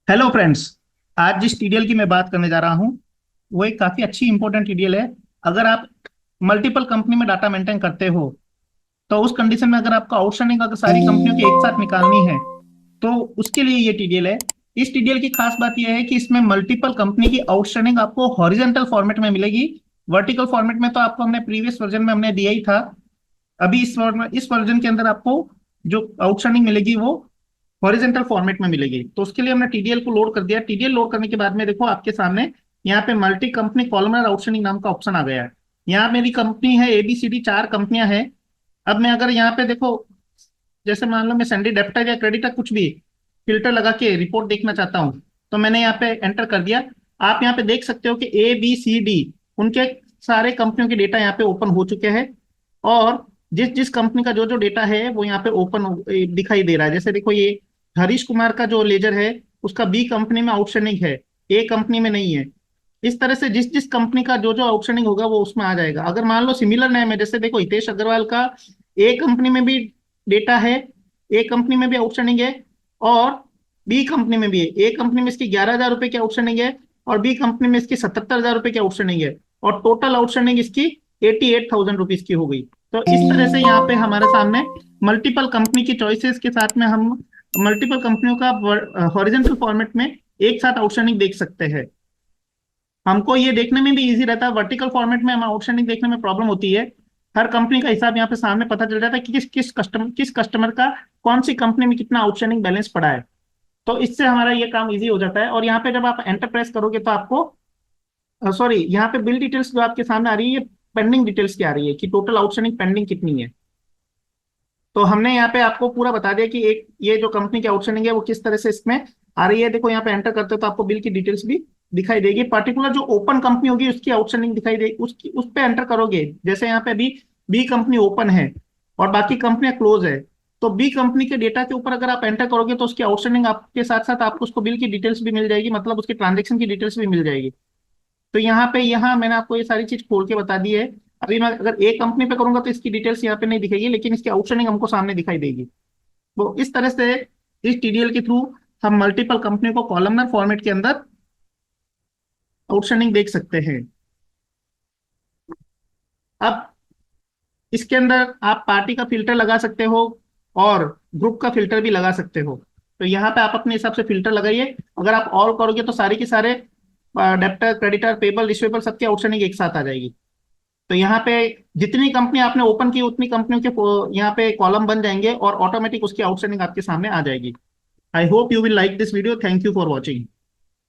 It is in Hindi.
Hello friends. आज जिस टीडीएल की मैं बात करने जा रहा हूँ वो एक काफी अच्छी इंपॉर्टेंट टीडीएल है। अगर आप मल्टीपल कंपनी में डाटा मेंटेन करते हो तो उस कंडीशन में अगर आपको आउटस्टैंडिंग अगर सारी कंपनियों की एक साथ निकालनी है तो उसके लिए ये टीडीएल है। इस टीडीएल की खास बात यह है कि इसमें मल्टीपल कंपनी की आउटस्टैंडिंग आपको हॉरिजेंटल फॉर्मेट में मिलेगी। वर्टिकल फॉर्मेट में तो आपको हमने प्रीवियस वर्जन में हमने दिया ही था। अभी इस वर्जन के अंदर आपको जो आउटस्टैंडिंग मिलेगी वो हॉरिजेंटल फॉर्मेट में मिलेगी। तो उसके लिए हमने टीडीएल को लोड कर दिया। टीडीएल लोड करने के बाद में देखो आपके सामने यहाँ पे मल्टी कंपनी कॉलमनर आउटस्टैंडिंग नाम का ऑप्शन आ गया है। यहाँ मेरी कंपनी है एबीसीडी, चार कंपनियां हैं। अब मैं अगर यहाँ पे देखो, जैसे मान लो मैं सैंडी डेप्टर या क्रेडिटर कुछ भी फिल्टर लगा के रिपोर्ट देखना चाहता हूँ तो मैंने यहाँ पे एंटर कर दिया। आप यहाँ पे देख सकते हो कि ए बी सी डी उनके सारे कंपनियों के डेटा यहाँ पे ओपन हो चुके हैं। और जिस जिस कंपनी का जो जो डेटा है वो यहाँ पे ओपन दिखाई दे रहा है। जैसे देखो ये हरीश कुमार का जो लेजर है उसका बी कंपनी में आउटस्टैंडिंग है, ए कंपनी में नहीं है। इस तरह से जिस जिस कंपनी का जो जो आउटस्टैंडिंग होगा वो उसमें आ जाएगा। अगर मान लो सिमिलर नेम है, जैसे देखो हितेश अग्रवाल का ए कंपनी में भी डेटा है, ए कंपनी में भी आउटस्टैंडिंग है, और बी कंपनी में भी है। ए कंपनी में इसकी 11,000 रुपए की आउटस्टैंडिंग है और बी कंपनी में इसकी 77,000 रुपए की आउटस्टैंडिंग है। और टोटल आउटस्टैंडिंग इसकी 88,000 रुपीज की हो गई। तो इस तरह से यहाँ पे हमारे सामने मल्टीपल कंपनी की चॉइसेस के साथ में हम मल्टीपल कंपनियों का हॉरिजॉन्टल फॉर्मेट में एक साथ आउटस्टैंडिंग देख सकते हैं। हमको ये देखने में भी इजी रहता है। वर्टिकल फॉर्मेट में हम आउटस्टैंडिंग देखने में प्रॉब्लम होती है। हर कंपनी का हिसाब यहाँ पे सामने पता चल जाता है कि किस कस्टमर का कौन सी कंपनी में कितना आउटस्टैंडिंग बैलेंस पड़ा है। तो इससे हमारा ये काम इजी हो जाता है। और यहाँ पे जब आप एंटर प्रेस करोगे तो आपको सॉरी, यहाँ पे बिल डिटेल्स जो आपके सामने आ रही है ये पेंडिंग डिटेल्स की आ रही है कि टोटल आउटस्टैंडिंग पेंडिंग कितनी है। तो हमने यहाँ पे आपको पूरा बता दिया कि एक ये जो कंपनी की आउटस्टैंडिंग है वो किस तरह से इसमें आ रही है। देखो यहाँ पे एंटर करते हो तो आपको बिल की डिटेल्स भी दिखाई देगी। पर्टिकुलर जो ओपन कंपनी होगी उसकी आउटस्टैंडिंग दिखाई देगी, उसकी उस पे एंटर करोगे। जैसे यहाँ पे अभी बी कंपनी ओपन है और बाकी कंपनियां क्लोज है, तो बी कंपनी के डेटा के ऊपर अगर आप एंटर करोगे तो उसकी आउटस्टैंडिंग आपके साथ साथ आपको उसको बिल की डिटेल्स भी मिल जाएगी, मतलब उसके ट्रांजेक्शन की डिटेल्स भी मिल जाएगी। तो यहाँ मैंने आपको ये सारी चीज खोल के बता दी है। अभी मैं अगर एक कंपनी पे करूंगा तो इसकी डिटेल्स यहाँ पे नहीं दिखेगी, लेकिन इसकी आउटस्टैंडिंग हमको सामने दिखाई देगी। तो इस तरह से इस टीडीएल के थ्रू हम मल्टीपल कंपनी को कॉलमनर फॉर्मेट के अंदर आउटस्टैंडिंग देख सकते हैं। अब इसके अंदर आप पार्टी का फिल्टर लगा सकते हो और ग्रुप का फिल्टर भी लगा सकते हो। तो यहाँ पे आप अपने हिसाब से फिल्टर लगाइए। अगर आप ऑल करोगे तो सारी की सारे डेप्टर, क्रेडिटर, पेबल, रिसीवेबल सबकी आउटस्टैंडिंग एक साथ आ जाएगी। तो यहाँ पे जितनी कंपनी आपने ओपन की उतनी कंपनियों के यहाँ पे कॉलम बन जाएंगे और ऑटोमेटिक उसकी आउटस्टैंडिंग आपके सामने आ जाएगी। I hope you will like this video. Thank you for watching.